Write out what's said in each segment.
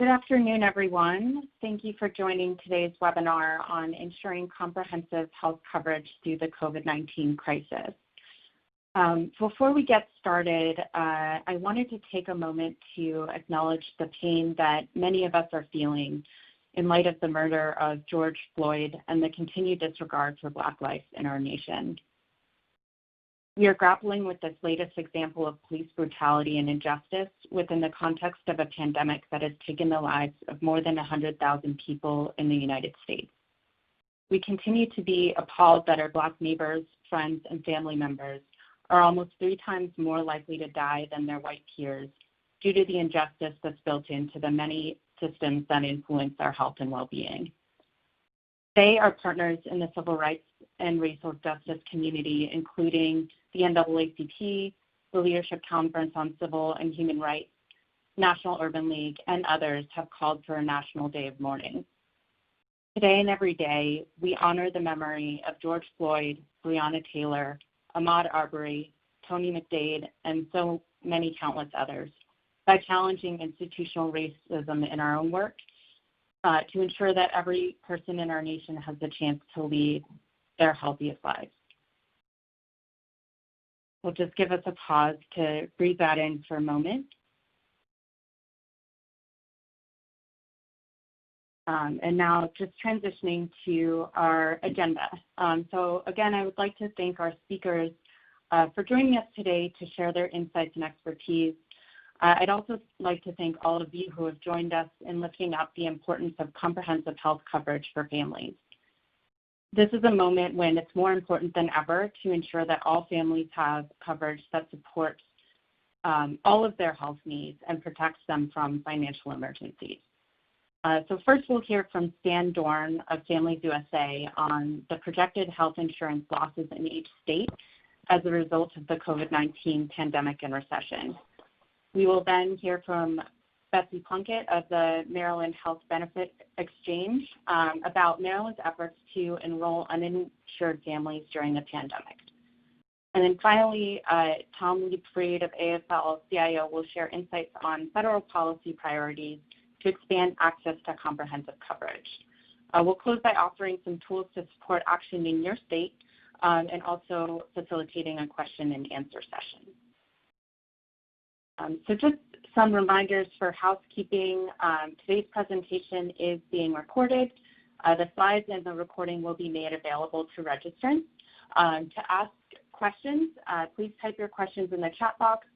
Good afternoon, everyone. Thank you for joining today's webinar on ensuring comprehensive health coverage through the COVID-19 crisis. Before we get started, I wanted to take a moment to acknowledge the pain that many of us are feeling in light of the murder of George Floyd and the continued disregard for Black life in our nation. We are grappling with this latest example of police brutality and injustice within the context of a pandemic that has taken the lives of more than 100,000 people in the United States. We continue to be appalled that our Black neighbors, friends, and family members are almost 3 times more likely to die than their white peers due to the injustice that's built into the many systems that influence our health and well-being. They are partners in the civil rights and racial justice community, including the NAACP, the Leadership Conference on Civil and Human Rights, National Urban League, and others have called for a national day of mourning. Today and every day, we honor the memory of George Floyd, Breonna Taylor, Ahmaud Arbery, Tony McDade, and so many countless others by challenging institutional racism in our own work to ensure that every person in our nation has the chance to lead their healthiest lives. We'll just give us a pause to breathe that in for a moment. And now just transitioning to our agenda. So again, I would like to thank our speakers for joining us today to share their insights and expertise. I'd also like to thank all of you who have joined us in lifting up the importance of comprehensive health coverage for families. This is a moment when it's more important than ever to ensure that all families have coverage that supports all of their health needs and protects them from financial emergencies. So first we'll hear from Stan Dorn of Families USA on the projected health insurance losses in each state as a result of the COVID-19 pandemic and recession. We will then hear from Betsy Plunkett of the Maryland Health Benefit Exchange about Maryland's efforts to enroll uninsured families during the pandemic. And then finally, Tom Liebfried of AFL-CIO will share insights on federal policy priorities to expand access to comprehensive coverage. We'll close by offering some tools to support action in your state and also facilitating a question and answer session. So just some reminders for housekeeping. Today's presentation is being recorded. The slides and the recording will be made available to registrants. To ask questions, please type your questions in the chat box.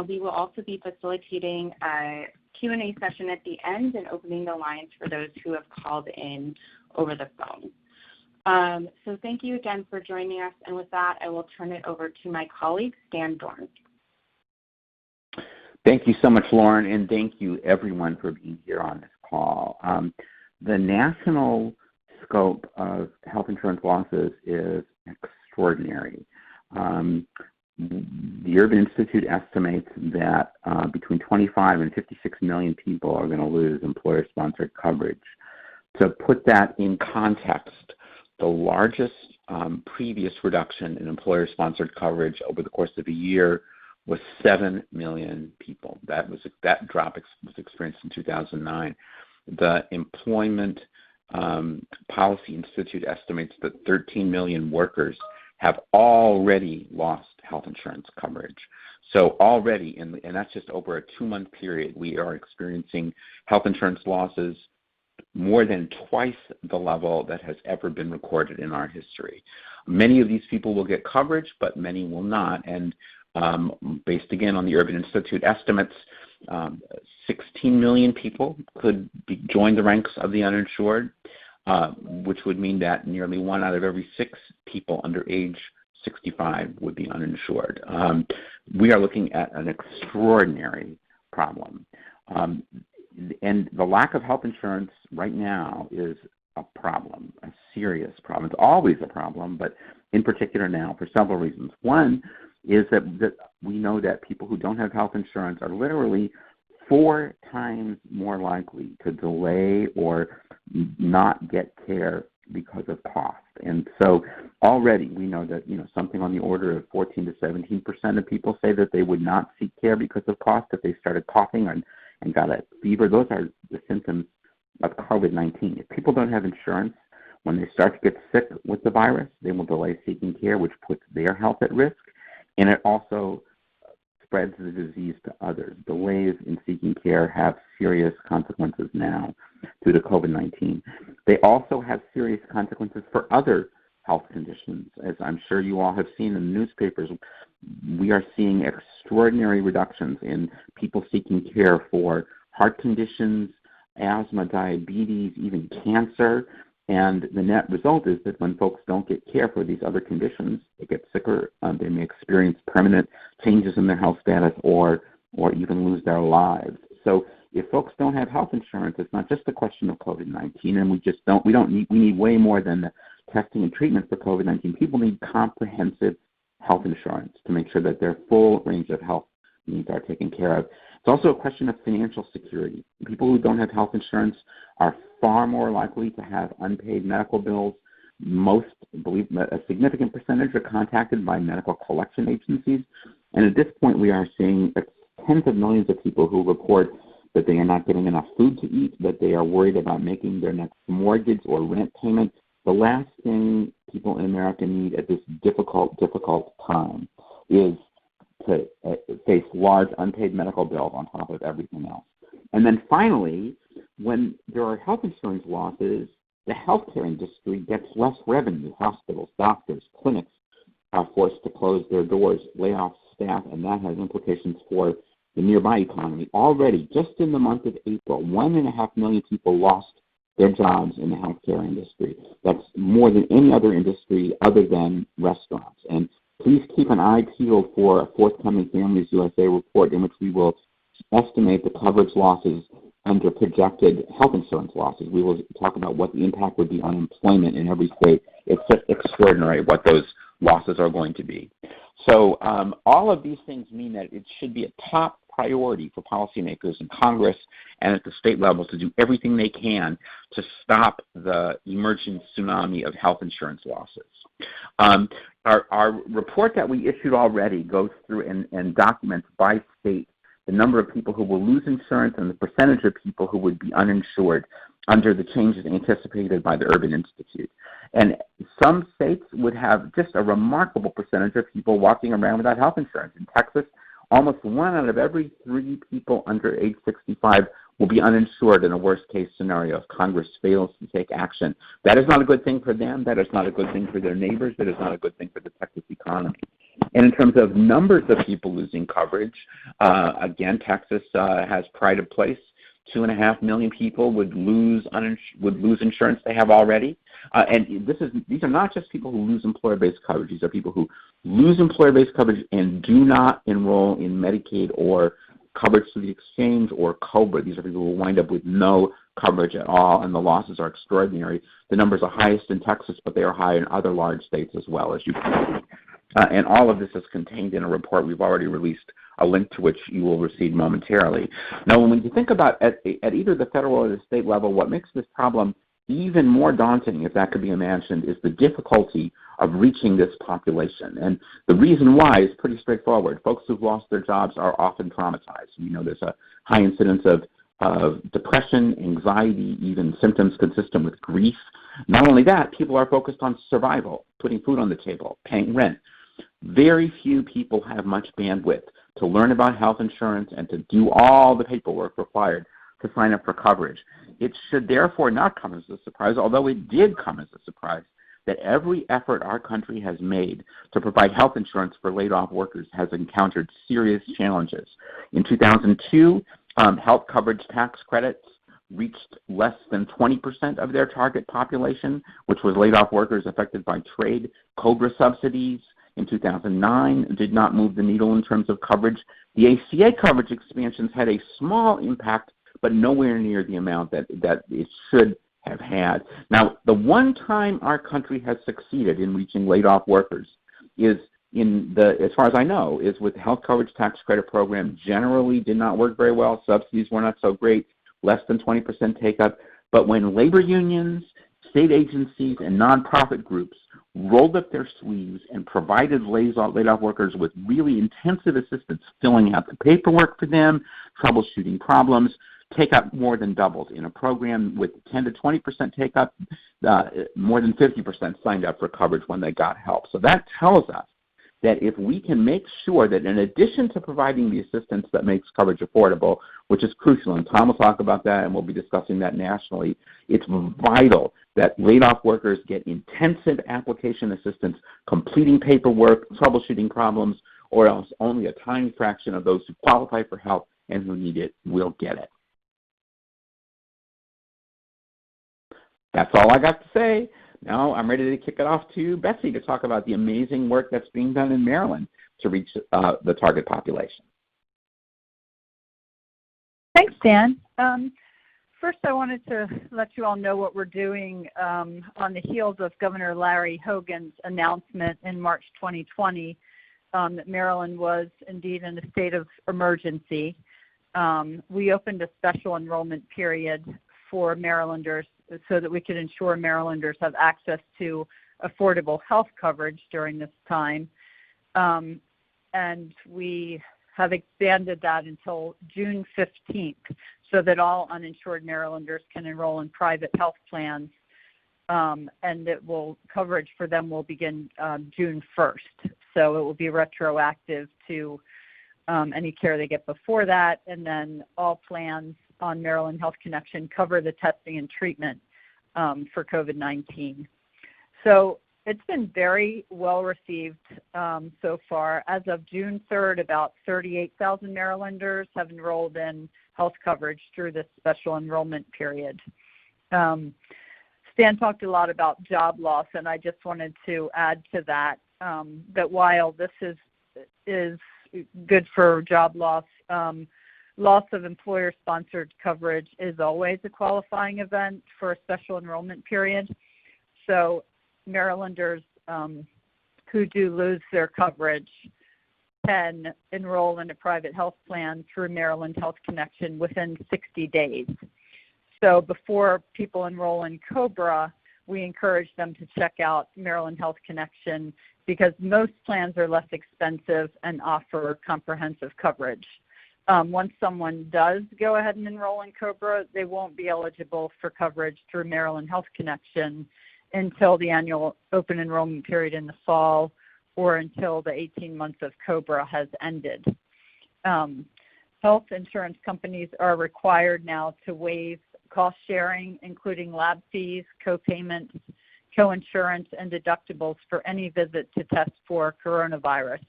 We will also be facilitating a Q&A session at the end and opening the lines for those who have called in over the phone. So thank you again for joining us. And with that, I will turn it over to my colleague, Stan Dorn. Thank you so much, Lauren, and thank you everyone for being here on this call. The national scope of health insurance losses is extraordinary. The Urban Institute estimates that between 25 and 56 million people are going to lose employer-sponsored coverage. To put that in context, the largest previous reduction in employer-sponsored coverage over the course of a year was 7 million people. That drop was experienced in 2009. The Employment Policy Institute estimates that 13 million workers have already lost health insurance coverage. So already, and that's just over a 2-month period, we are experiencing health insurance losses more than twice the level that has ever been recorded in our history. Many of these people will get coverage, but many will not. And based again on the Urban Institute estimates, 16 million people could join the ranks of the uninsured, which would mean that nearly 1 out of every 6 people under age 65 would be uninsured. We are looking at an extraordinary problem. And the lack of health insurance right now is a problem, a serious problem. It's always a problem, but in particular now for several reasons. One is that we know that people who don't have health insurance are literally 4 times more likely to delay or not get care because of cost. And so already we know that something on the order of 14 to 17% of people say that they would not seek care because of cost if they started coughing and got a fever. Those are the symptoms of COVID-19. If people don't have insurance, when they start to get sick with the virus, they will delay seeking care, which puts their health at risk, and it also spreads the disease to others. Delays in seeking care have serious consequences now due to COVID-19. They also have serious consequences for other health conditions. As I'm sure you all have seen in the newspapers, we are seeing extraordinary reductions in people seeking care for heart conditions, asthma, diabetes, even cancer. And the net result is that when folks don't get care for these other conditions, they get sicker, they may experience permanent changes in their health status or even lose their lives. So if folks don't have health insurance, it's not just a question of COVID-19, and we need way more than the testing and treatment for COVID-19. People need comprehensive health insurance to make sure that their full range of health needs are taken care of. It's also a question of financial security. People who don't have health insurance are far more likely to have unpaid medical bills. A significant percentage are contacted by medical collection agencies. And at this point, we are seeing tens of millions of people who report that they are not getting enough food to eat, that they are worried about making their next mortgage or rent payment. The last thing people in America need at this difficult time is to face large unpaid medical bills on top of everything else. And then finally, when there are health insurance losses, the healthcare industry gets less revenue. Hospitals, doctors, clinics are forced to close their doors, lay off staff, and that has implications for the nearby economy. Already, just in the month of April, 1.5 million people lost their jobs in the healthcare industry. That's more than any other industry other than restaurants. And please keep an eye peeled for a forthcoming Families USA report in which we will estimate the coverage losses under projected health insurance losses. We will talk about what the impact would be on employment in every state. It's just extraordinary what those losses are going to be. So all of these things mean that it should be a top priority for policymakers in Congress and at the state level to do everything they can to stop the emerging tsunami of health insurance losses. Our report that we issued already goes through and documents by state the number of people who will lose insurance and the percentage of people who would be uninsured under the changes anticipated by the Urban Institute. And some states would have just a remarkable percentage of people walking around without health insurance. In Texas, almost 1 out of every 3 people under age 65 will be uninsured in a worst-case scenario if Congress fails to take action. That is not a good thing for them. That is not a good thing for their neighbors. That is not a good thing for the Texas economy. And in terms of numbers of people losing coverage, again, Texas has pride of place. 2.5 million people would lose insurance they have already. And these are not just people who lose employer-based coverage. These are people who lose employer-based coverage and do not enroll in Medicaid or coverage through the exchange or COBRA. These are people who wind up with no coverage at all, and the losses are extraordinary. The numbers are highest in Texas, but they are high in other large states as well, as you can see. And all of this is contained in a report we've already released, a link to which you will receive momentarily. Now, when you think about at either the federal or the state level, what makes this problem even more daunting, if that could be imagined, is the difficulty of reaching this population. And the reason why is pretty straightforward. Folks who've lost their jobs are often traumatized. We know there's a high incidence of depression, anxiety, even symptoms consistent with grief. Not only that, people are focused on survival, putting food on the table, paying rent. Very few people have much bandwidth to learn about health insurance and to do all the paperwork required to sign up for coverage. It should therefore not come as a surprise, although it did come as a surprise, that every effort our country has made to provide health insurance for laid-off workers has encountered serious challenges. In 2002, health coverage tax credits reached less than 20% of their target population, which was laid-off workers affected by trade. COBRA subsidies in 2009 did not move the needle in terms of coverage. The ACA coverage expansions had a small impact, but nowhere near the amount that it should have had. Now, the one time our country has succeeded in reaching laid-off workers is as far as I know, is with the health coverage tax credit program. Generally did not work very well. Subsidies were not so great, less than 20% take-up. But when labor unions state agencies and nonprofit groups rolled up their sleeves and provided laid-off workers with really intensive assistance, filling out the paperwork for them, troubleshooting problems. Take-up more than doubled. In a program with 10 to 20% take-up, more than 50% signed up for coverage when they got help. So that tells us that if we can make sure that in addition to providing the assistance that makes coverage affordable, which is crucial, and Tom will talk about that and we'll be discussing that nationally, it's vital that laid-off workers get intensive application assistance, completing paperwork, troubleshooting problems, or else only a tiny fraction of those who qualify for help and who need it will get it. That's all I got to say. Now I'm ready to kick it off to Betsy to talk about the amazing work that's being done in Maryland to reach the target population. Thanks, Dan. First, I wanted to let you all know what we're doing on the heels of Governor Larry Hogan's announcement in March 2020 that Maryland was indeed in a state of emergency. We opened a special enrollment period for Marylanders so that we could ensure Marylanders have access to affordable health coverage during this time. And we have expanded that until June 15th so that all uninsured Marylanders can enroll in private health plans, and coverage for them will begin June 1st. So it will be retroactive to any care they get before that, and then all plans on Maryland Health Connection cover the testing and treatment for COVID-19. So it's been very well received so far. As of June 3rd, about 38,000 Marylanders have enrolled in health coverage through this special enrollment period. Stan talked a lot about job loss, and I just wanted to add to that that while this is good for job loss, loss of employer-sponsored coverage is always a qualifying event for a special enrollment period. So Marylanders who do lose their coverage can enroll in a private health plan through Maryland Health Connection within 60 days. So before people enroll in COBRA, we encourage them to check out Maryland Health Connection because most plans are less expensive and offer comprehensive coverage. Once someone does go ahead and enroll in COBRA, they won't be eligible for coverage through Maryland Health Connection until the annual open enrollment period in the fall or until the 18 months of COBRA has ended. Health insurance companies are required now to waive cost sharing, including lab fees, co-payments, co-insurance, and deductibles for any visit to test for coronavirus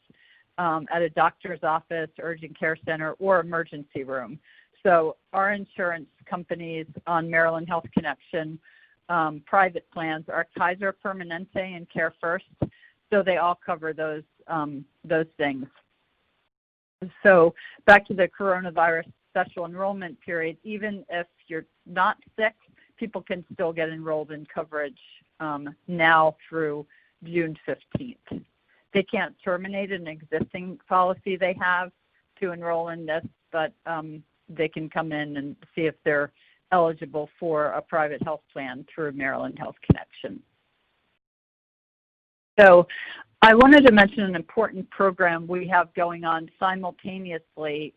at a doctor's office, urgent care center, or emergency room. So our insurance companies on Maryland Health Connection, private plans, are Kaiser Permanente and Care First, so they all cover those things. So back to the coronavirus special enrollment period, even if you're not sick, people can still get enrolled in coverage now through June 15th. They can't terminate an existing policy they have to enroll in this, but they can come in and see if they're eligible for a private health plan through Maryland Health Connection. So I wanted to mention an important program we have going on simultaneously.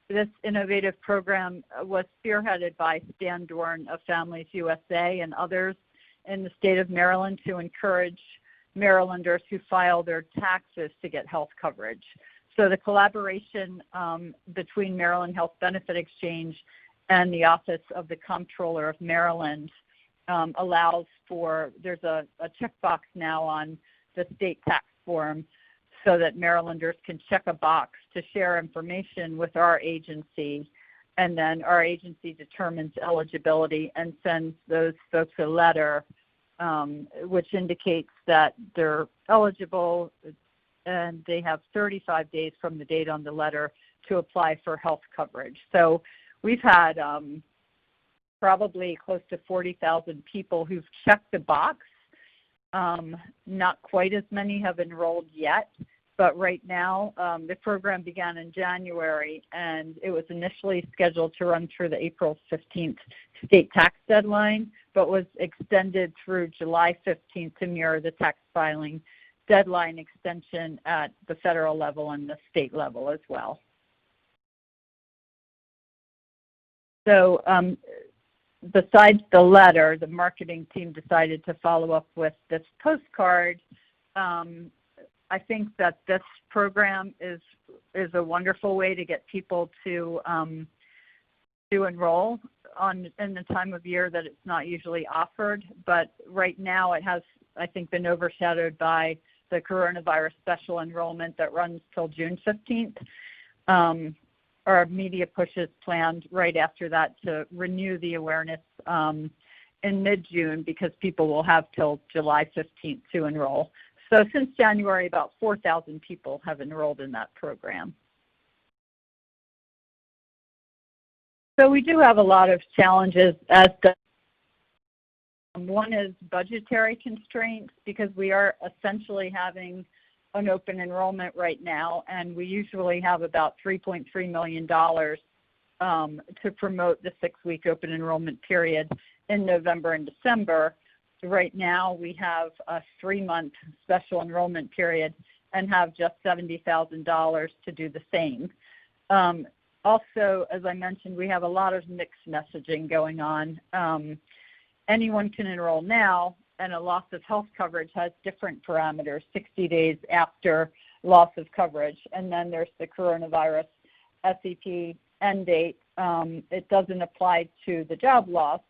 This innovative program was spearheaded by Stan Dorn of Families USA and others in the state of Maryland to encourage Marylanders who file their taxes to get health coverage. So the collaboration between Maryland Health Benefit Exchange and the Office of the Comptroller of Maryland allows for, there's a checkbox now on the state tax form so that Marylanders can check a box to share information with our agency, and then our agency determines eligibility and sends those folks a letter which indicates that they're eligible, and they have 35 days from the date on the letter to apply for health coverage. So we've had probably close to 40,000 people who've checked the box. Not quite as many have enrolled yet, but right now the program began in January, and it was initially scheduled to run through the April 15th state tax deadline, but was extended through July 15th to mirror the tax filing deadline extension at the federal level and the state level as well. So besides the letter, the marketing team decided to follow up with this postcard. I think that this program is a wonderful way to get people to enroll in the time of year that it's not usually offered. But right now it has, I think, been overshadowed by the coronavirus special enrollment that runs till June 15th. Our media push is planned right after that to renew the awareness in mid-June, because people will have till July 15th to enroll. So since January, about 4,000 people have enrolled in that program. So we do have a lot of challenges as the one is budgetary constraints, because we are essentially having an open enrollment right now, and we usually have about $3.3 million to promote the 6-week open enrollment period in November and December. So right now we have a 3-month special enrollment period and have just $70,000 to do the same. Also, as I mentioned, we have a lot of mixed messaging going on. Anyone can enroll now, and a loss of health coverage has different parameters, 60 days after loss of coverage. And then there's the coronavirus SEP end date. It doesn't apply to the job loss,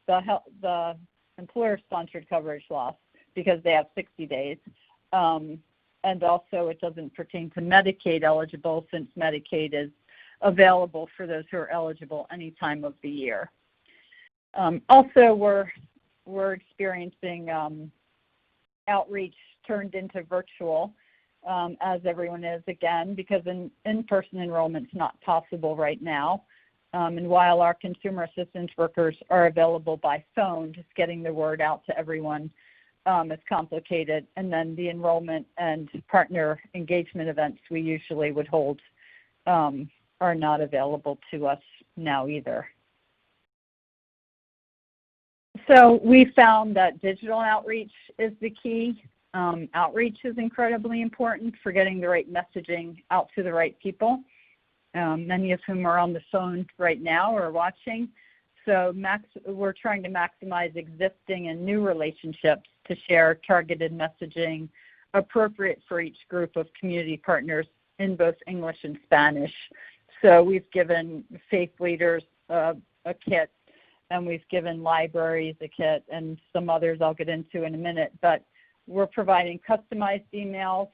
the employer-sponsored coverage loss, because they have 60 days. And also it doesn't pertain to Medicaid eligible, since Medicaid is available for those who are eligible any time of the year. Also, we're experiencing outreach turned into virtual, as everyone is again, because in-person enrollment is not possible right now. And while our consumer assistance workers are available by phone, just getting the word out to everyone is complicated. And then the enrollment and partner engagement events we usually would hold are not available to us now either. So we found that digital outreach is the key. Outreach is incredibly important for getting the right messaging out to the right people, many of whom are on the phone right now or watching. So we're trying to maximize existing and new relationships to share targeted messaging appropriate for each group of community partners in both English and Spanish. So we've given faith leaders a kit, and we've given libraries a kit, and some others I'll get into in a minute. But we're providing customized emails,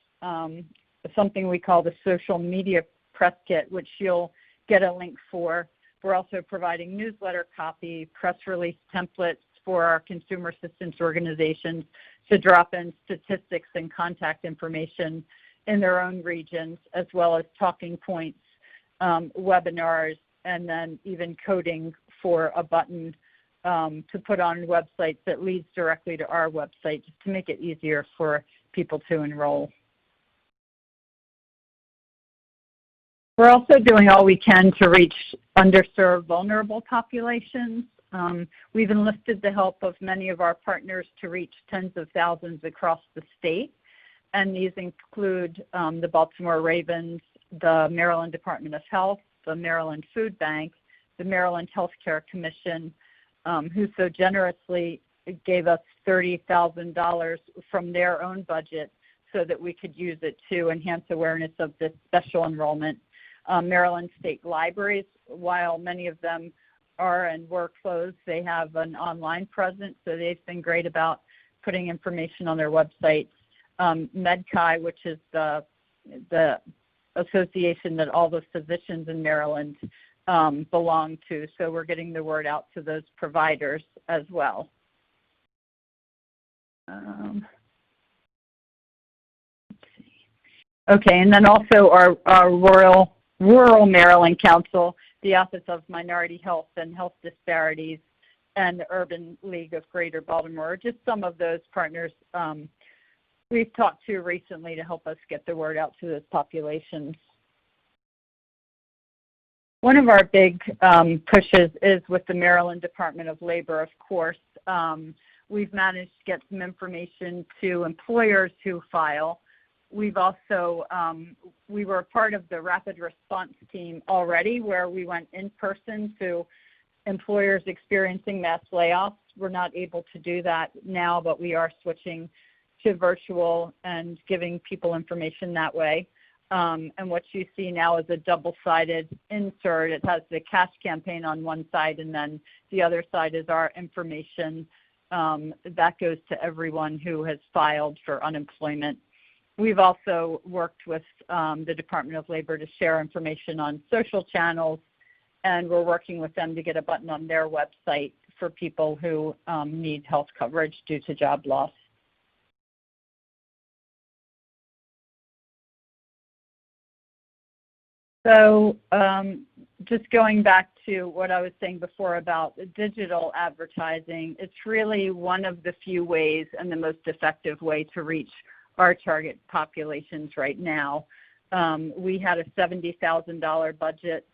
something we call the social media press kit, which you'll get a link for. We're also providing newsletter copy, press release templates for our consumer assistance organizations to drop in statistics and contact information in their own regions, as well as talking points, webinars, and then even coding for a button to put on websites that leads directly to our website, just to make it easier for people to enroll. We're also doing all we can to reach underserved, vulnerable populations. We've enlisted the help of many of our partners to reach tens of thousands across the state, and these include the Baltimore Ravens, the Maryland Department of Health, the Maryland Food Bank, the Maryland Healthcare Commission, who so generously gave us $30,000 from their own budget so that we could use it to enhance awareness of this special enrollment. Maryland State Libraries, while many of them are and were closed, they have an online presence, so they've been great about putting information on their websites. MedCai, which is the association that all the physicians in Maryland belong to, so we're getting the word out to those providers as well. Okay, and then also our Rural Maryland Council, the Office of Minority Health and Health Disparities, and the Urban League of Greater Baltimore, just some of those partners we've talked to recently to help us get the word out to those populations. One of our big pushes is with the Maryland Department of Labor, of course, We've managed to get some information to employers who file. We've also, we were part of the rapid response team already, where we went in person to employers experiencing mass layoffs. We're not able to do that now, but we are switching to virtual and giving people information that way. And what you see now is a double-sided insert. It has the cash campaign on one side, and then the other side is our information that goes to everyone who has filed for unemployment. We've also worked with the Department of Labor to share information on social channels, and we're working with them to get a button on their website for people who need health coverage due to job loss. So just going back to what I was saying before about digital advertising, it's really one of the few ways and the most effective way to reach our target populations right now. We had a $70,000 budget,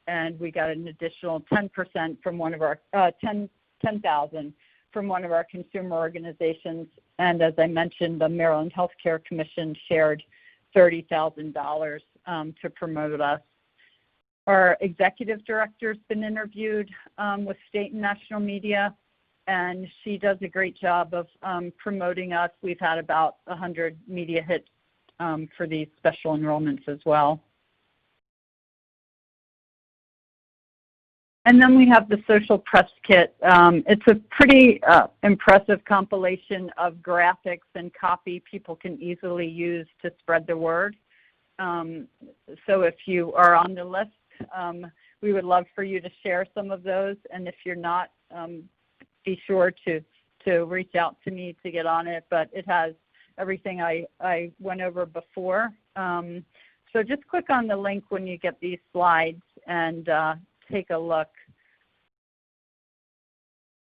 and we got an additional 10% from one of our $10,000 from one of our consumer organizations. And as I mentioned, the Maryland Healthcare Commission shared $30,000 to promote us. Our executive director's been interviewed with state and national media, and she does a great job of promoting us. We've had about 100 media hits for these special enrollments as well. And then we have the social press kit. It's a pretty impressive compilation of graphics and copy people can easily use to spread the word. So if you are on the list, we would love for you to share some of those. And if you're not, be sure to reach out to me to get on it. But it has everything I went over before. So just click on the link when you get these slides and take a look.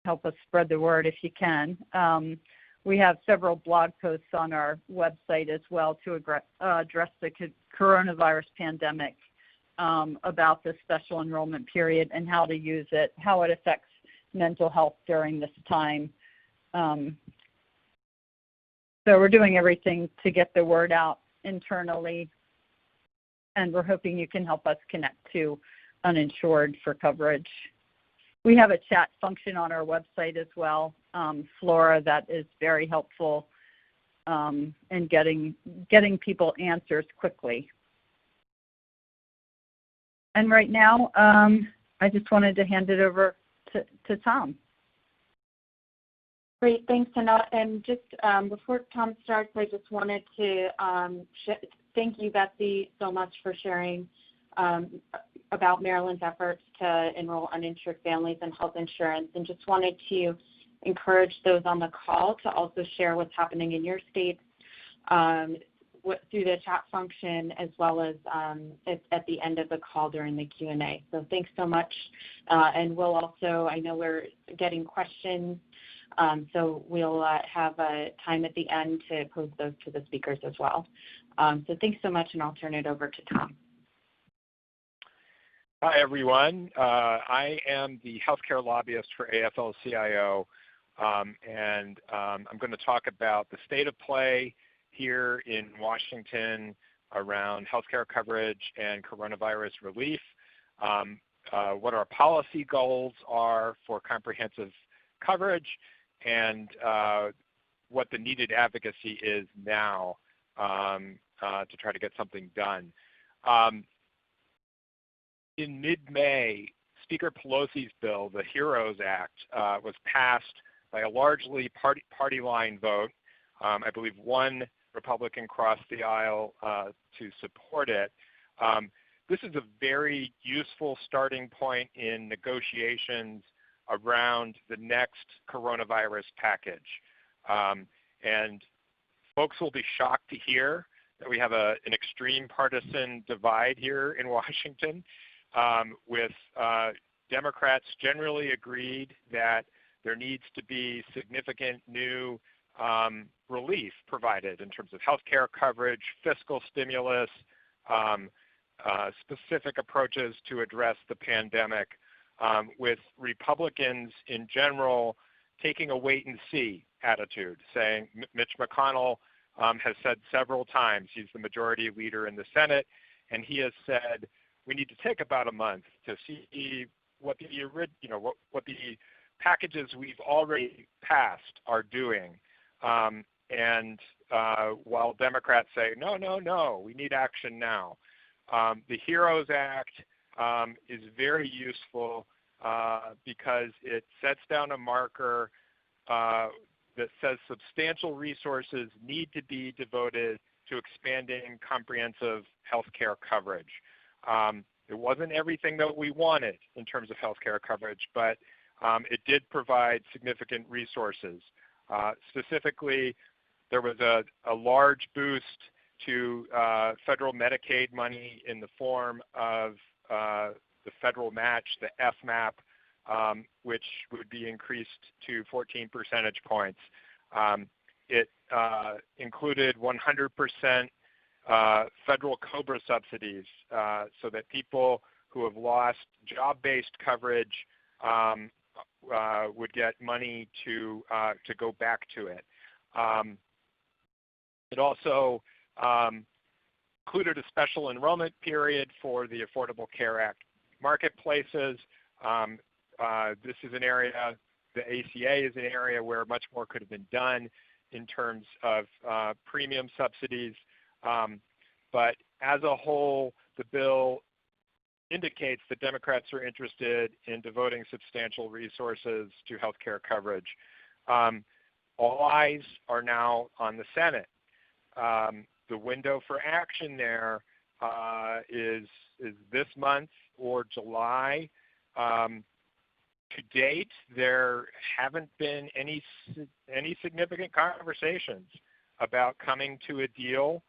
Help us spread the word if you can. We have several blog posts on our website as well to address the coronavirus pandemic, about the special enrollment period and how to use it, how it affects mental health during this time. So we're doing everything to get the word out internally, and we're hoping you can help us connect to Uninsured for coverage. We have a chat function on our website as well, Flora, that is very helpful in getting people answers quickly. And right now, I just wanted to hand it over to Tom. Great, thanks, Anna. And just before Tom starts, I just wanted to thank you, Betsy, so much for sharing about Maryland's efforts to enroll uninsured families in health insurance, and just wanted to encourage those on the call to also share what's happening in your states through the chat function, as well as at the end of the call during the Q&A. So thanks so much. And we'll also, I know we're getting questions, so we'll have a time at the end to pose those to the speakers as well. So thanks so much, and I'll turn it over to Tom. Hi, everyone. I am the healthcare lobbyist for AFL-CIO, and I'm going to talk about the state of play here in Washington around healthcare coverage and coronavirus relief, what our policy goals are for comprehensive coverage, and what the needed advocacy is now to try to get something done. In mid-May, Speaker Pelosi's bill, the HEROES Act, was passed by a largely party line vote. I believe one Republican crossed the aisle to support it. This is a very useful starting point in negotiations around the next coronavirus package. And folks will be shocked to hear that we have an extreme partisan divide here in Washington, with Democrats generally agreed that there needs to be significant new relief provided in terms of healthcare coverage, fiscal stimulus, specific approaches to address the pandemic, with Republicans in general taking a wait-and-see attitude, saying Mitch McConnell has said several times, he's the majority leader in the Senate, and he has said we need to take about a month to see what the what the packages we've already passed are doing. And while Democrats say, no, no, no, we need action now. The HEROES Act is very useful because it sets down a marker that says substantial resources need to be devoted to expanding comprehensive health care coverage. It wasn't everything that we wanted in terms of health care coverage, but it did provide significant resources. Specifically, there was a large boost to federal Medicaid money in the form of the federal match, the FMAP, which would be increased to 14 percentage points. It included 100% federal COBRA subsidies so that people who have lost job-based coverage would get money to go back to it. It also included a special enrollment period for the Affordable Care Act marketplaces. This is an area, the ACA is an area where much more could have been done in terms of premium subsidies. But as a whole, the bill indicates that Democrats are interested in devoting substantial resources to health care coverage. All eyes are now on the Senate. The window for action there is this month or July. To date, there haven't been any significant conversations about coming to a deal.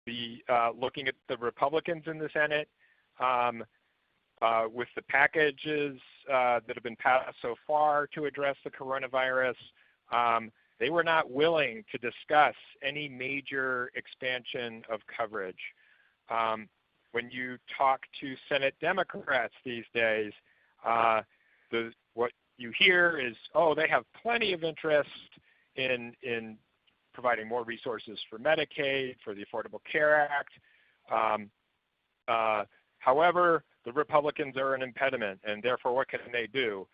Looking at the Republicans in the Senate, with the packages that have been passed so far to address the coronavirus, they were not willing to discuss any major expansion of coverage. When you talk to Senate Democrats these days, what you hear is, oh, they have plenty of interest in providing more resources for Medicaid, for the Affordable Care Act. However, the Republicans are an impediment, and therefore what can they do?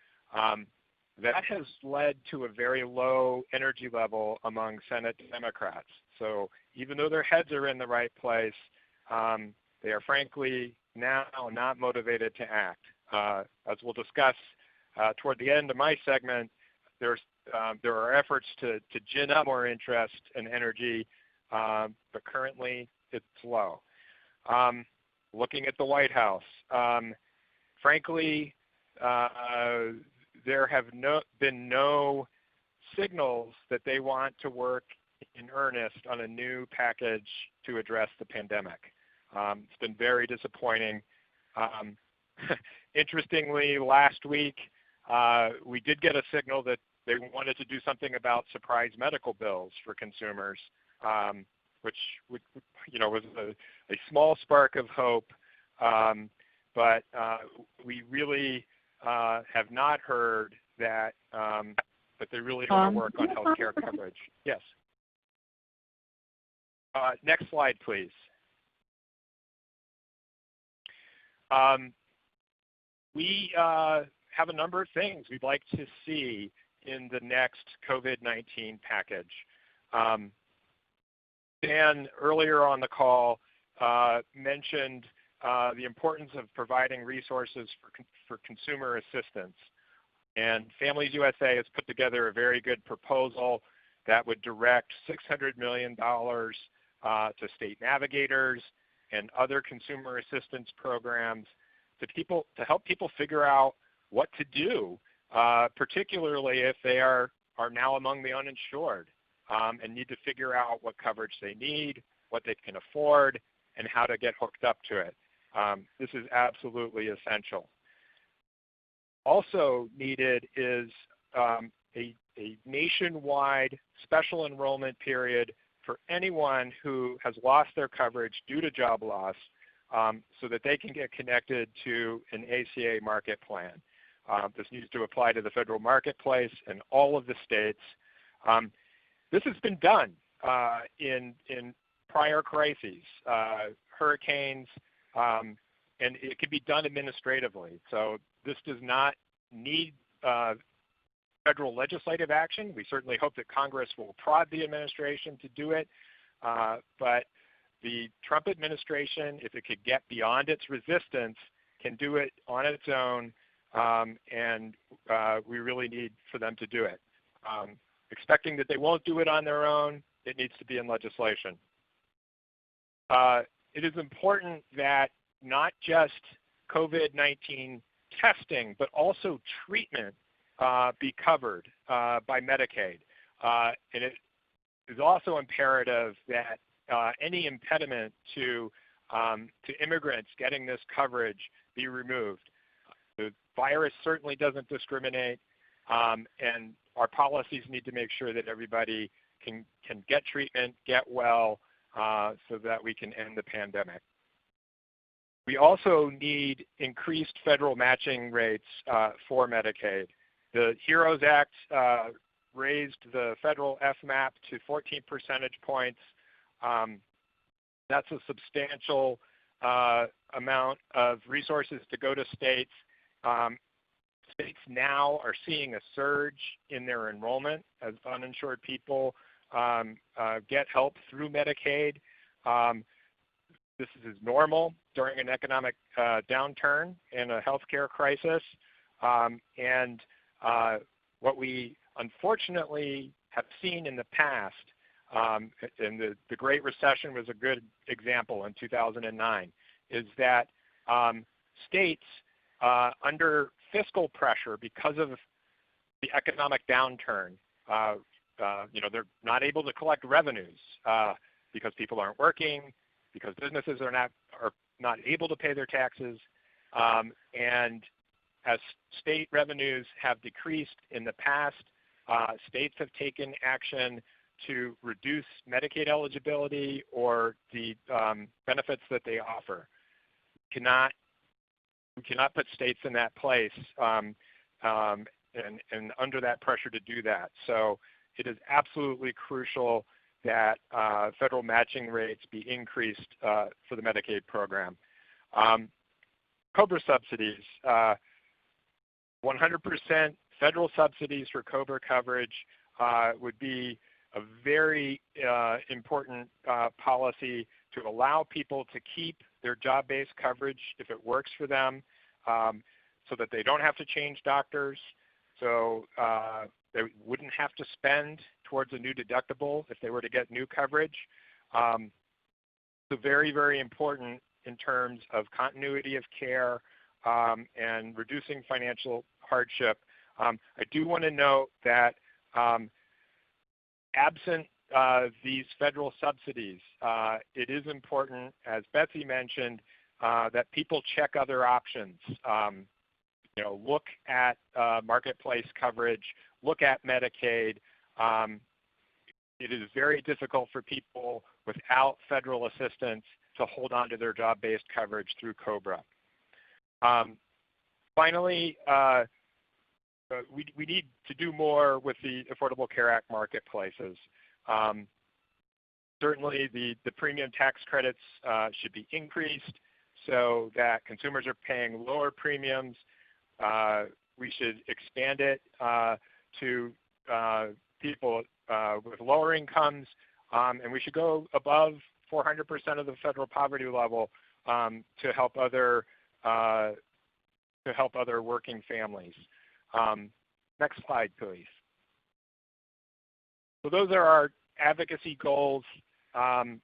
That has led to a very low energy level among Senate Democrats. So even though their heads are in the right place, they are frankly now not motivated to act. As we'll discuss toward the end of my segment, there are efforts to gin up more interest and energy, but currently it's low. Looking at the White House, frankly, there have been no signals that they want to work in earnest on a new package to address the pandemic. It's been very disappointing. Interestingly, last week, we did get a signal that they wanted to do something about surprise medical bills for consumers, which was a small spark of hope, but we really have not heard that they really want to work on health care coverage. Yes. Next slide, please. We have a number of things we'd like to see in the next COVID-19 package. Dan, earlier on the call, mentioned the importance of providing resources for consumer assistance. And Families USA has put together a very good proposal that would direct $600 million to state navigators and other consumer assistance programs to help people figure out what to do, particularly if they are now among the uninsured and need to figure out what coverage they need, what they can afford, and how to get hooked up to it. This is absolutely essential. Also needed is a nationwide special enrollment period for anyone who has lost their coverage due to job loss, so that they can get connected to an ACA market plan. This needs to apply to the federal marketplace and all of the states. This has been done in prior crises, hurricanes, and it can be done administratively. So this does not need federal legislative action. We certainly hope that Congress will prod the administration to do it, but the Trump administration, if it could get beyond its resistance, can do it on its own, and we really need for them to do it. Expecting that they won't do it on their own, it needs to be in legislation. It is important that not just COVID-19 testing, but also treatment be covered by Medicaid. And it is also imperative that any impediment to immigrants getting this coverage be removed. The virus certainly doesn't discriminate, and our policies need to make sure that everybody can get treatment, get well, so that we can end the pandemic. We also need increased federal matching rates for Medicaid. The HEROES Act raised the federal FMAP to 14 percentage points. That's a substantial amount of resources to go to states. States now are seeing a surge in their enrollment as uninsured people get help through Medicaid. This is normal during an economic downturn and a healthcare crisis. And what we unfortunately have seen in the past, and the Great Recession was a good example in 2009, is that states under fiscal pressure because of the economic downturn, they're not able to collect revenues because people aren't working, because businesses are not able to pay their taxes, and as state revenues have decreased in the past, states have taken action to reduce Medicaid eligibility or the benefits that they offer. We cannot put states in that place and under that pressure to do that. So it is absolutely crucial that federal matching rates be increased for the Medicaid program. COBRA subsidies, 100% federal subsidies for COBRA coverage would be a very important policy to allow people to keep their job-based coverage if it works for them, so that they don't have to change doctors, so they wouldn't have to spend towards a new deductible if they were to get new coverage. So very, very important in terms of continuity of care and reducing financial hardship. I do want to note that absent these federal subsidies, it is important, as Betsy mentioned, that people check other options. Look at marketplace coverage, look at Medicaid. It is very difficult for people without federal assistance to hold on to their job-based coverage through COBRA. Finally, we need to do more with the Affordable Care Act marketplaces. Certainly the premium tax credits should be increased so that consumers are paying lower premiums. We should expand it to people with lower incomes, and we should go above 400% of the federal poverty level to help other working families. Next slide, please. So those are our advocacy goals, and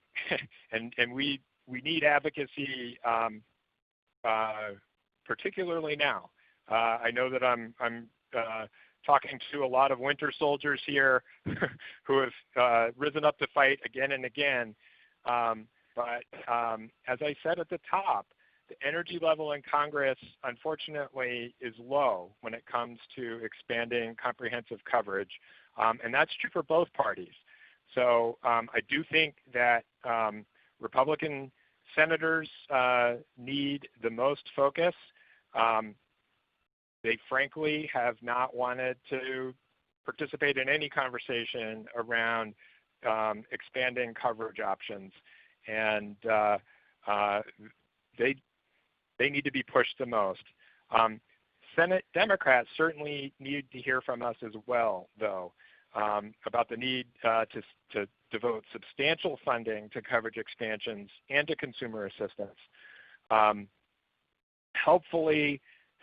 we need advocacy particularly now. I know that I'm talking to a lot of winter soldiers here who have risen up to fight again and again. But as I said at the top, the energy level in Congress, unfortunately, is low when it comes to expanding comprehensive coverage. And that's true for both parties. So I do think that Republican senators need the most focus. they frankly have not wanted to participate in any conversation around expanding coverage options, and they need to be pushed the most. Senate Democrats certainly need to hear from us as well, though, about the need to devote substantial funding to coverage expansions and to consumer assistance. Helpfully,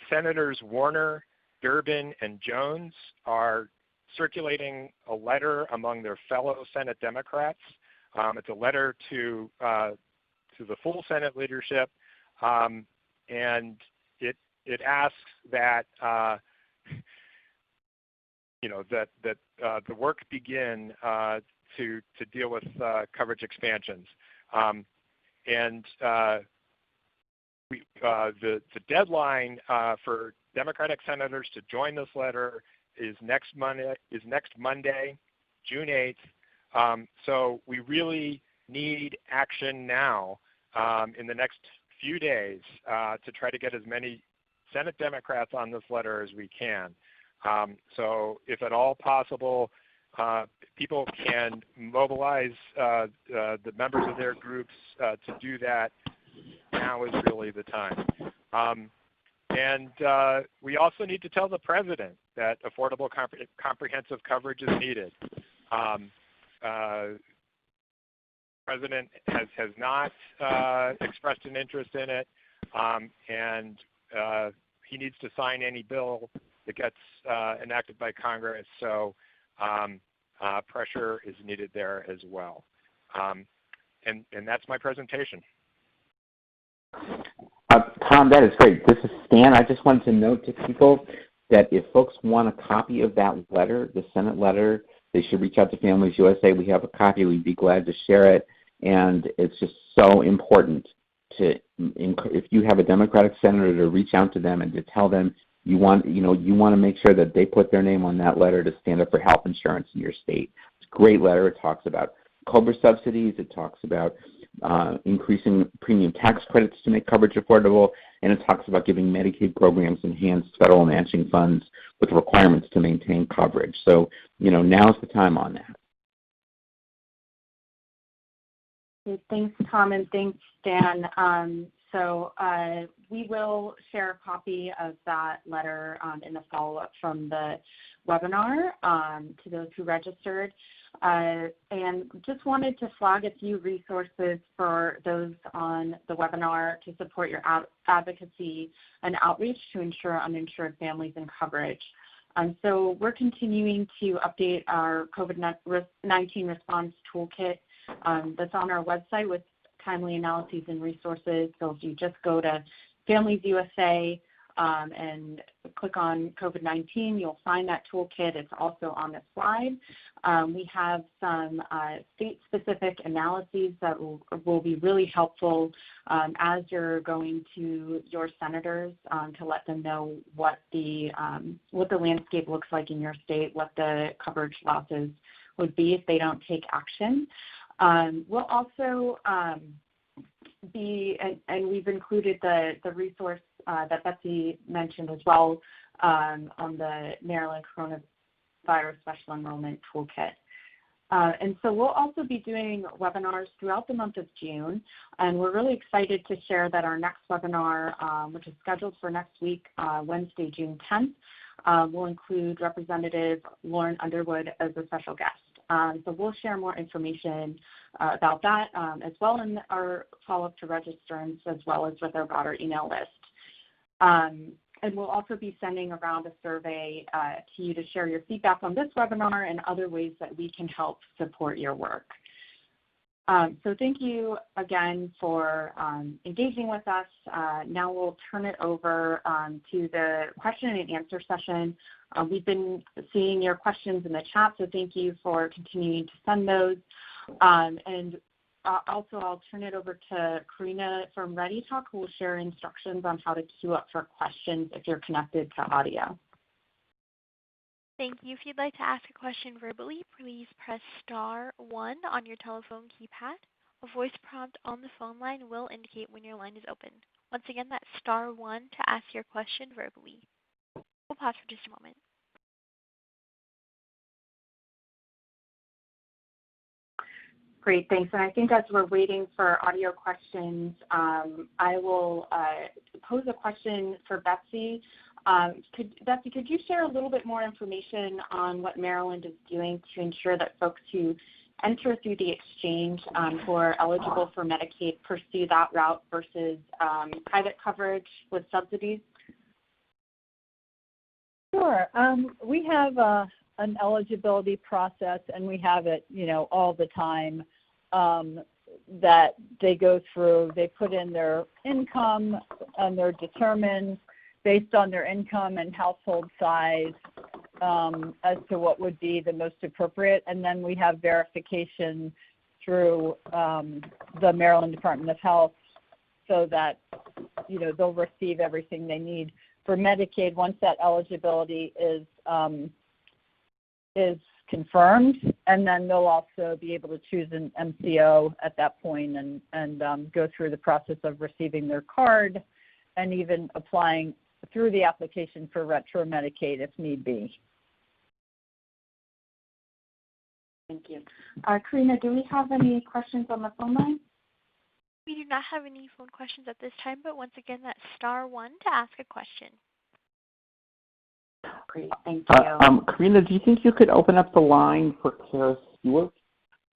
Senators Warner, Durbin, and Jones are circulating a letter among their fellow Senate Democrats. It's a letter to the full Senate leadership, and it asks that the work begin to deal with coverage expansions, and the deadline for Democratic senators to join this letter is next Monday, June 8th. So we really need action now in the next few days to try to get as many Senate Democrats on this letter as we can. So if at all possible, people can mobilize the members of their groups to do that. Now is really the time. And we also need to tell the President that affordable comprehensive coverage is needed. The President has not expressed an interest in it, and he needs to sign any bill that gets enacted by Congress, so pressure is needed there as well. And that's my presentation. Tom, that is great. This is Stan. I just wanted to note to people that if folks want a copy of that letter, the Senate letter, they should reach out to Families USA. We have a copy. We'd be glad to share it. And it's just so important to, if you have a Democratic senator, to reach out to them and to tell them you want to make sure that they put their name on that letter to stand up for health insurance in your state. It's a great letter. It talks about COBRA subsidies. It talks about increasing premium tax credits to make coverage affordable, and it talks about giving Medicaid programs enhanced federal matching funds with requirements to maintain coverage. So, now's the time on that. Okay, thanks, Tom, and thanks, Dan. So we will share a copy of that letter in the follow-up from the webinar to those who registered. And just wanted to flag a few resources for those on the webinar to support your advocacy and outreach to ensure uninsured families in coverage. So we're continuing to update our COVID-19 response toolkit that's on our website with timely analyses and resources. So if you just go to Families USA and click on COVID-19, you'll find that toolkit. It's also on the slide. We have some state-specific analyses that will be really helpful as you're going to your senators to let them know what the landscape looks like in your state, what the coverage losses would be if they don't take action. We'll also and we've included the resource that Betsy mentioned as well on the Maryland Coronavirus Special Enrollment Toolkit. And so we'll also be doing webinars throughout the month of June, and we're really excited to share that our next webinar, which is scheduled for next week, Wednesday, June 10th, will include Representative Lauren Underwood as a special guest. So we'll share more information about that as well in our follow-up to registrants, as well as with our broader email list. And we'll also be sending around a survey to you to share your feedback on this webinar and other ways that we can help support your work. So thank you again for engaging with us. Now we'll turn it over to the question and answer session. We've been seeing your questions in the chat, so thank you for continuing to send those. And also, I'll turn it over to Karina from ReadyTalk, who will share instructions on how to queue up for questions if you're connected to audio. Thank you. If you'd like to ask a question verbally, please press *1 on your telephone keypad. A voice prompt on the phone line will indicate when your line is open. Once again, that's *1 to ask your question verbally. pause for just a moment. Great, thanks. And I think as we're waiting for audio questions, I will pose a question for Betsy. Betsy, could you share a little bit more information on what Maryland is doing to ensure that folks who enter through the exchange who are eligible for Medicaid pursue that route versus private coverage with subsidies? Sure. We have an eligibility process, and we have it, all the time, that they go through. They put in their income, and they're determined based on their income and household size as to what would be the most appropriate. And then we have verification through the Maryland Department of Health so that, they'll receive everything they need. For Medicaid, once that eligibility is confirmed, and then they'll also be able to choose an MCO at that point and go through the process of receiving their card and even applying through the application for retro Medicaid if need be. Thank you. Karina, do we have any questions on the phone line? We do not have any phone questions at this time, but once again, that's *1 to ask a question. Great, thank you. Karina, do you think you could open up the line for Kara Stewart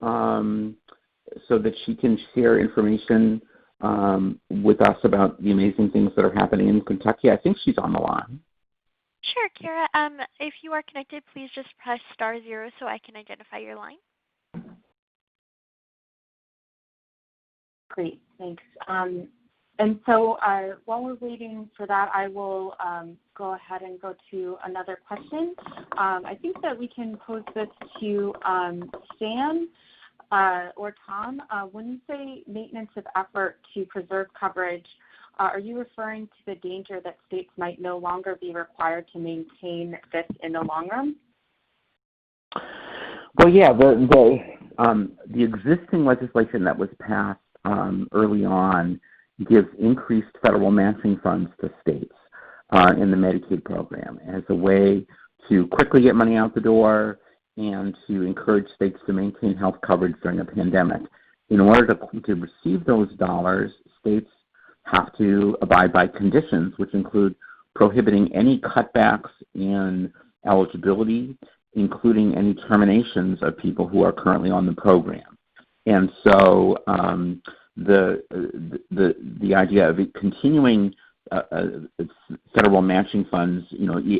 so that she can share information with us about the amazing things that are happening in Kentucky? I think she's on the line. Sure, Kara. If you are connected, please just press *0 so I can identify your line. Great, thanks. And so while we're waiting for that, I will go ahead and go to another question. I think that we can pose this to Sam or Tom. When you say maintenance of effort to preserve coverage, are you referring to the danger that states might no longer be required to maintain this in the long run? Well, yeah, the existing legislation that was passed early on gives increased federal matching funds to states in the Medicaid program as a way to quickly get money out the door and to encourage states to maintain health coverage during a pandemic. In order to receive those dollars, states have to abide by conditions, which include prohibiting any cutbacks in eligibility, including any terminations of people who are currently on the program. And so the idea of it continuing federal matching funds,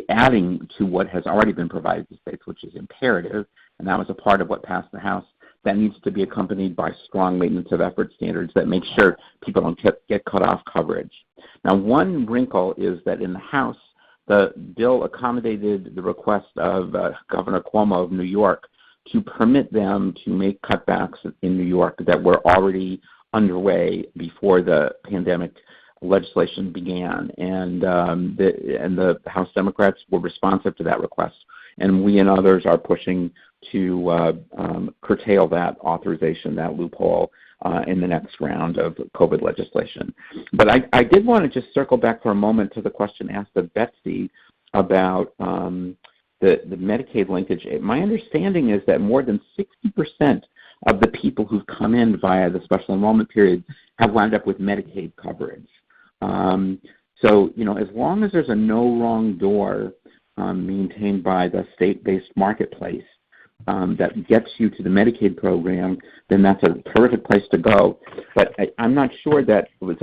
adding to what has already been provided to states, which is imperative, and that was a part of what passed the House, that needs to be accompanied by strong maintenance of effort standards that make sure people don't get cut off coverage. Now, one wrinkle is that in the House, the bill accommodated the request of Governor Cuomo of New York to permit them to make cutbacks in New York that were already underway before the pandemic legislation began, and the House Democrats were responsive to that request, and we and others are pushing to curtail that authorization, that loophole, in the next round of COVID legislation. But I did want to just circle back for a moment to the question asked of Betsy about the Medicaid linkage. My understanding is that more than 60% of the people who've come in via the special enrollment period have wound up with Medicaid coverage. So, as long as there's a no wrong door maintained by the state-based marketplace that gets you to the Medicaid program, then that's a terrific place to go. But I'm not sure that, so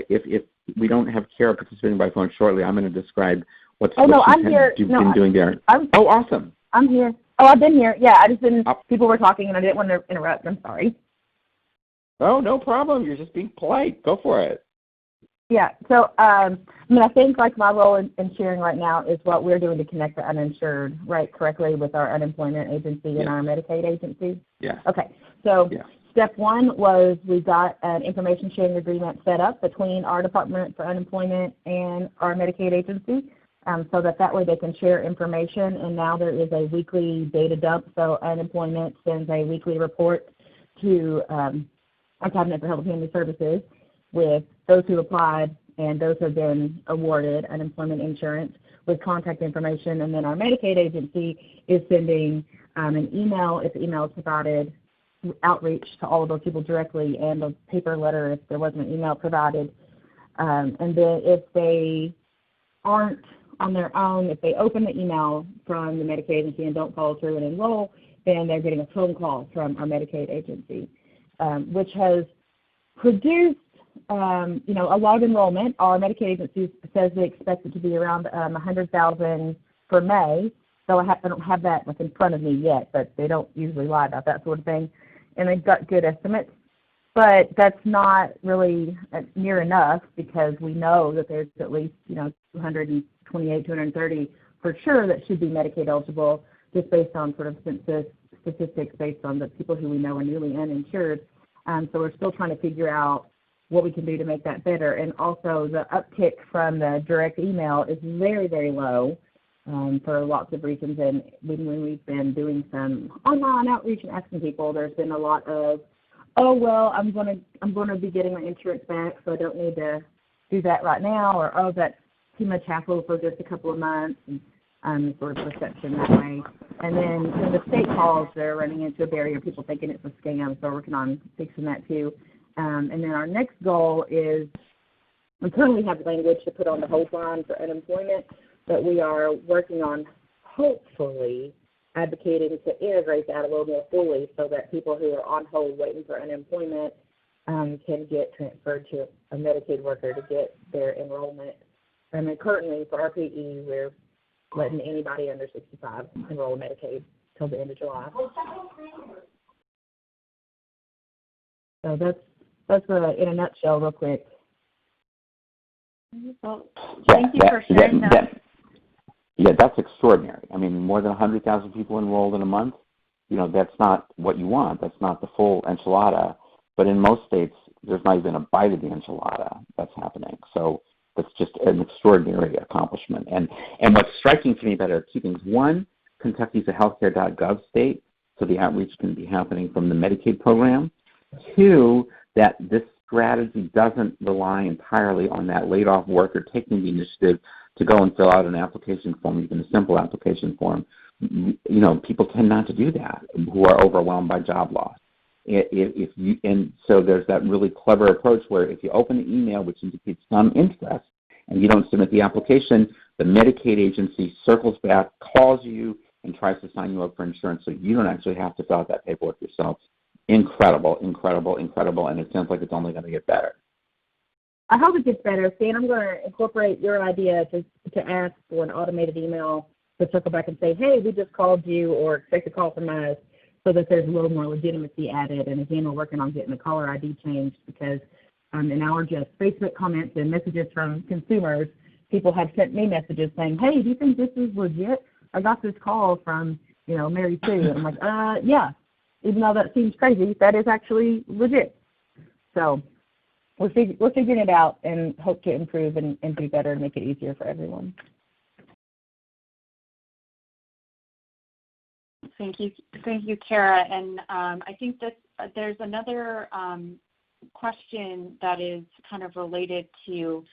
if we don't have Kara participating by phone shortly, I'm going to describe what you've been doing there. Oh, awesome. I'm here. Oh, I've been here. Yeah, I just didn't, people were talking and I didn't want to interrupt. I'm sorry. Oh, no problem. You're just being polite. Go for it. Yeah, so I think like my role in sharing right now is what we're doing to connect the uninsured, right, correctly with our unemployment agency and our Medicaid agency? Yeah. Okay, so step one was we got an information sharing agreement set up between our Department for Unemployment and our Medicaid agency so that way they can share information, and now there is a weekly data dump, so unemployment sends a weekly report to our Cabinet for Health and Family Services with those who applied and those who have been awarded unemployment insurance. with contact information, and then our Medicaid agency is sending an email if the email is provided, outreach to all of those people directly, and a paper letter if there wasn't an email provided. And then if they aren't on their own, if they open the email from the Medicaid agency and don't follow through and enroll, then they're getting a phone call from our Medicaid agency, which has produced a lot of enrollment. Our Medicaid agency says they expect it to be around 100,000 for May. So I don't have that in front of me yet, but they don't usually lie about that sort of thing. And they've got good estimates. But that's not really near enough, because we know that there's at least 228, 230 for sure that should be Medicaid eligible, just based on sort of census statistics based on the people who we know are newly uninsured. So we're still trying to figure out what we can do to make that better. And also the uptick from the direct email is very, very low for lots of reasons. And when we've been doing some online outreach and asking people, there's been a lot of, oh, well, I'm going to be getting my insurance back, so I don't need to do that right now, or, oh, that's too much hassle for just a couple of months, and sort of perception that way. And then when the state calls, they're running into a barrier, people thinking it's a scam, so we're working on fixing that too. And then our next goal is, we currently have language to put on the hold line for unemployment, but we are working on hopefully advocating to integrate that a little more fully so that people who are on hold waiting for unemployment can get transferred to a Medicaid worker to get their enrollment. And then currently for RPE, we're letting anybody under 65 enroll in Medicaid till the end of July. So that's in a nutshell, real quick. Well, thank you for sharing that. Yeah, that's extraordinary. I mean, more than 100,000 people enrolled in a month. That's not what you want. That's not the full enchilada. But in most states, there's not even a bite of the enchilada that's happening. So that's just an extraordinary accomplishment. And what's striking to me about Housekeeping is, one, Kentucky's a healthcare.gov state, so the outreach can be happening from the Medicaid program. Two, that this strategy doesn't rely entirely on that laid-off worker taking the initiative to go and fill out an application form, even a simple application form. People tend not to do that who are overwhelmed by job loss. And so there's that really clever approach where if you open an email which indicates some interest and you don't submit the application, the Medicaid agency circles back, calls you, and tries to sign you up for insurance, so you don't actually have to fill out that paperwork yourself. Incredible, incredible, incredible, and it sounds like it's only going to get better. I hope it gets better. Stan, I'm going to incorporate your idea to ask for an automated email to circle back and say, hey, we just called you, or expect a call from us, so that there's a little more legitimacy added. And again, we're working on getting the caller ID changed, because in our just Facebook comments and messages from consumers, people have sent me messages saying, hey, do you think this is legit? I got this call from, Mary Sue. And I'm like, yeah. Even though that seems crazy, that is actually legit. So we're figuring it out and hope to improve and do better and make it easier for everyone. Thank you, Kara. And I think that there's another question that is kind of related to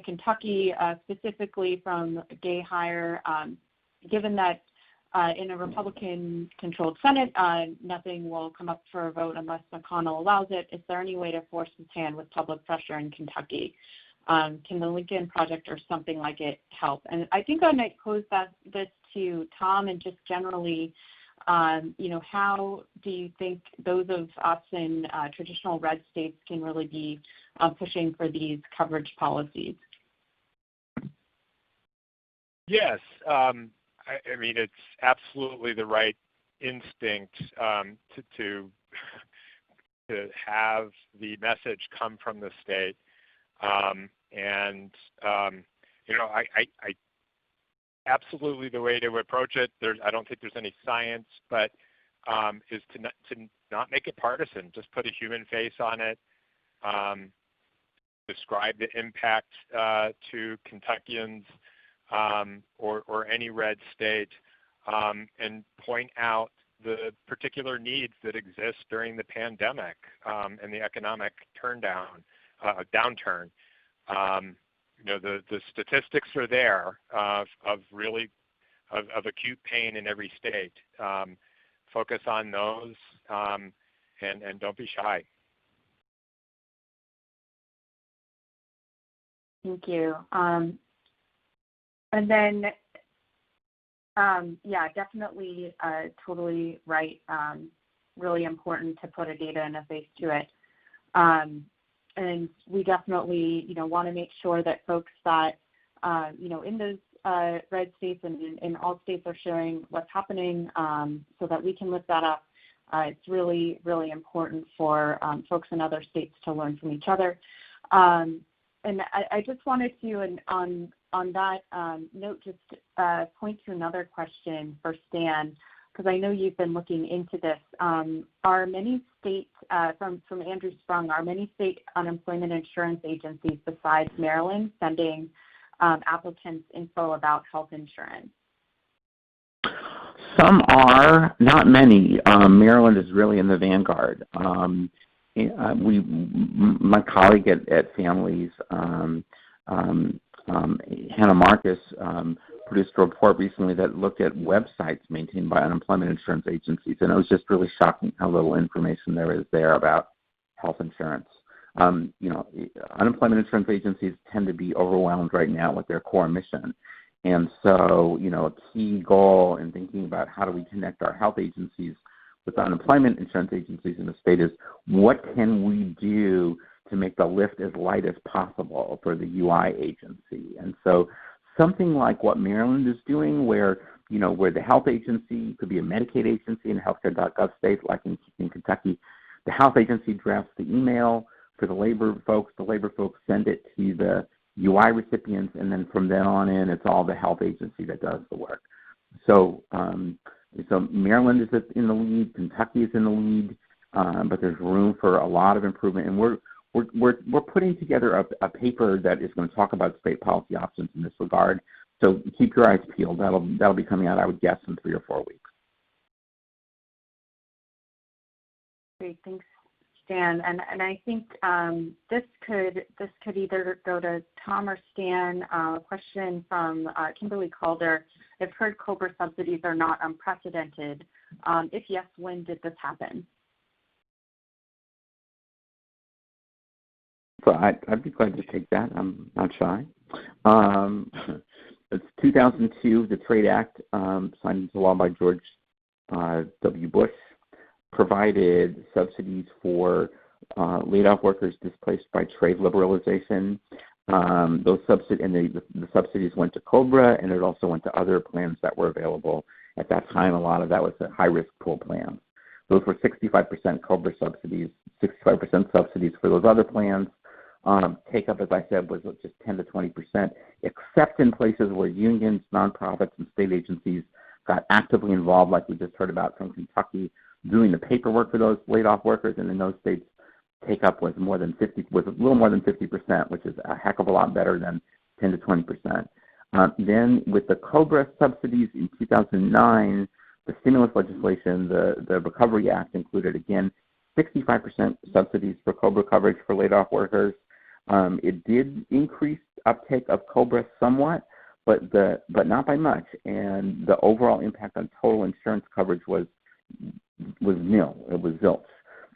Kentucky, specifically from Gay Hire. Given that in a Republican-controlled Senate, nothing will come up for a vote unless McConnell allows it. Is there any way to force his hand with public pressure in Kentucky? Can the Lincoln Project or something like it help? And I think I might pose this to Tom, and just generally, how do you think those of us in traditional red states can really be pushing for these coverage policies? Yes. I mean, it's absolutely the right instinct to have the message come from the state, I absolutely the way to approach it. I don't think there's any science, but is to not make it partisan. Just put a human face on it. Describe the impact to Kentuckians. Or any red state, and point out the particular needs that exist during the pandemic and the economic downturn. the statistics are there of acute pain in every state. Focus on those and don't be shy. Thank you. And then, yeah, definitely, totally right. Really important to put a data interface to it. And we definitely, want to make sure that folks that, in those red states and in all states are sharing what's happening so that we can lift that up. It's really, really important for folks in other states to learn from each other. And I just wanted to, on that note, just point to another question for Stan, because I know you've been looking into this. Are many states, from Andrew Sprung, are many state unemployment insurance agencies besides Maryland sending applicants info about health insurance? Some are, not many. Maryland is really in the vanguard. My colleague at Families, Hannah Marcus, produced a report recently that looked at websites maintained by unemployment insurance agencies, and it was just really shocking how little information there is there about health insurance. Unemployment insurance agencies tend to be overwhelmed right now with their core mission. And so, a key goal in thinking about how do we connect our health agencies with unemployment insurance agencies in the state is what can we do to make the lift as light as possible for the UI agency. And so something like what Maryland is doing where the health agency could be a Medicaid agency in a healthcare.gov state like in Kentucky. The health agency drafts the email for the labor folks send it to the UI recipients, and then from then on in, it's all the health agency that does the work. So Maryland is in the lead, Kentucky is in the lead, but there's room for a lot of improvement. And we're putting together a paper that is going to talk about state policy options in this regard. So keep your eyes peeled. That'll be coming out, I would guess, in 3 or 4 weeks. Great, thanks, Stan. And I think this could either go to Tom or Stan. A question from Kimberly Calder. I've heard COBRA subsidies are not unprecedented. If yes, when did this happen? So I'd be glad to take that. I'm not shy. It's 2002, the Trade Act, signed into law by George W. Bush, provided subsidies for laid-off workers displaced by trade liberalization. Those the subsidies went to COBRA, and it also went to other plans that were available at that time. A lot of that was the high-risk pool plans. Those were 65% COBRA subsidies, 65% subsidies for those other plans. Take-up, as I said, was just 10 to 20%, except in places where unions, nonprofits, and state agencies got actively involved, like we just heard about from Kentucky, doing the paperwork for those laid-off workers, and in those states, take-up was a little more than 50%, which is a heck of a lot better than 10 to 20%. Then, with the COBRA subsidies in 2009, the stimulus legislation, the Recovery Act, included again 65% subsidies for COBRA coverage for laid-off workers. It did increase uptake of COBRA somewhat, but not by much, and the overall impact on total insurance coverage was nil. It was zilch.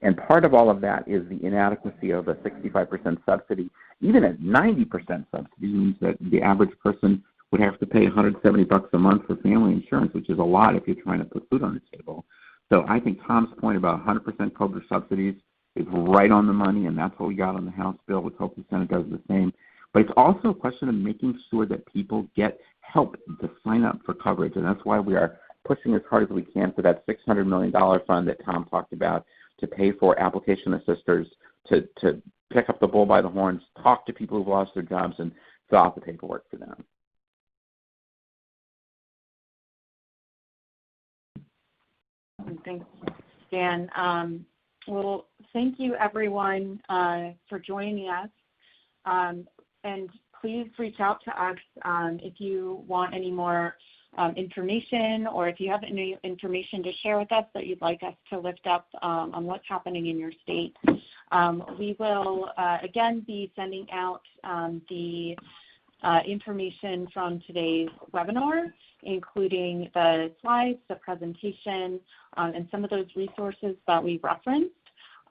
And part of all of that is the inadequacy of a 65% subsidy. Even at 90% subsidy means that the average person would have to pay $170 a month for family insurance, which is a lot if you're trying to put food on the table. So I think Tom's point about 100% COBRA subsidies is right on the money, and that's what we got on the House bill. Let's hope the Senate does the same. But it's also a question of making sure that people get help to sign up for coverage, and that's why we are pushing as hard as we can for that $600 million fund that Tom talked about to pay for application assisters to pick up the bull by the horns, talk to people who've lost their jobs, and fill out the paperwork for them. Thanks, Dan. Well, thank you, everyone, for joining us. And please reach out to us if you want any more information, or if you have any information to share with us that you'd like us to lift up on what's happening in your state. We will, again, be sending out the information from today's webinar, including the slides, the presentation, and some of those resources that we referenced.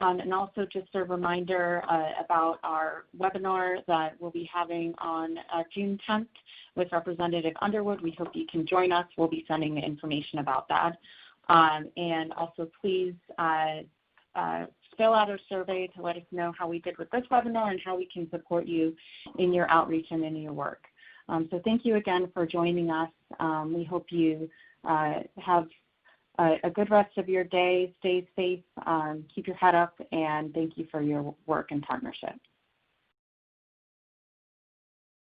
And also just a reminder about our webinar that we'll be having on June 10th with Representative Underwood. We hope you can join us. We'll be sending information about that. And also please fill out our survey to let us know how we did with this webinar and how we can support you in your outreach and in your work. So thank you again for joining us. We hope you have a good rest of your day. Stay safe, keep your head up, and thank you for your work and partnership.